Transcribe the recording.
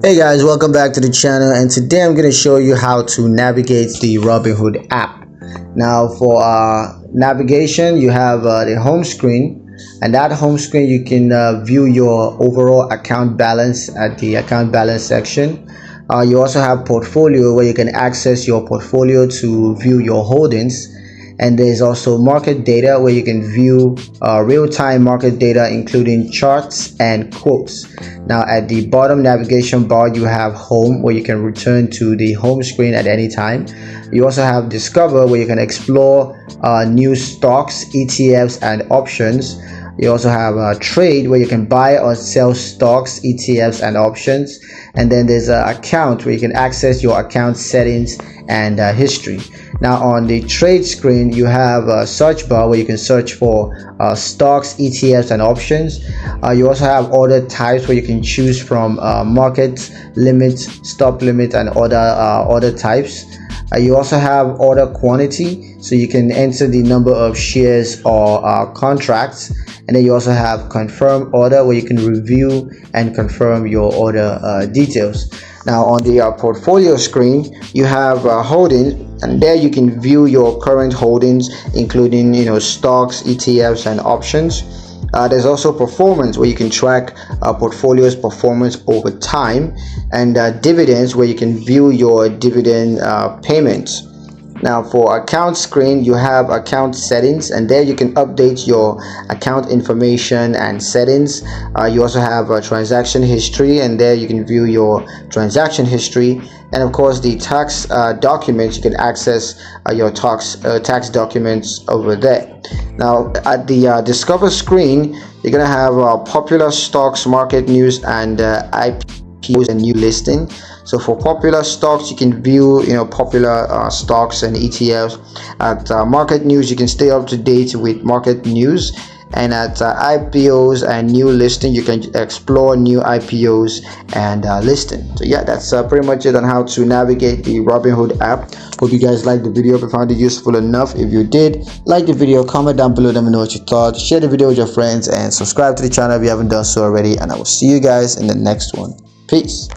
Hey guys, welcome back to the channel, and today I'm going to show you how to navigate the Robinhood app. Now for navigation, you have the home screen, and that home screen you can view your overall account balance at the account balance section. You also have portfolio, where you can access your portfolio to view your holdings, and there's also market data, where you can view real-time market data including charts and quotes. Now at the bottom navigation bar you have home, where you can return to the home screen at any time. You also have discover, where you can explore new stocks, ETFs and options. You also have trade, where you can buy or sell stocks, ETFs and options. And then there's an account, where you can access your account settings and history. Now on the trade screen you have a search bar, where you can search for stocks, ETFs and options. You also have order types, where you can choose from market limit, stop limit and other order types. You also have order quantity, so you can enter the number of shares or contracts. And then you also have confirm order, where you can review and confirm your order details. Now on the portfolio screen you have holdings, and there you can view your current holdings including stocks, ETFs and options. There's also performance, where you can track portfolio's performance over time, and dividends, where you can view your dividend payments. Now for account screen you have account settings, and there you can update your account information and settings. You also have a transaction history, and there you can view your transaction history. And of course the tax documents, you can access your tax documents over there. Now at the discover screen you're gonna have popular stocks, market news and IPOs and new listing. So for popular stocks you can view popular stocks and ETFs. At market news you can stay up to date with market news, and at IPOs and new listing you can explore new IPOs and listing. So yeah, that's pretty much it on how to navigate the Robinhood app. Hope you guys liked the video. If you found it useful enough, if you did, like the video, comment down below, let me know what you thought, share the video with your friends and subscribe to the channel if you haven't done so already, and I will see you guys in the next one. Peace.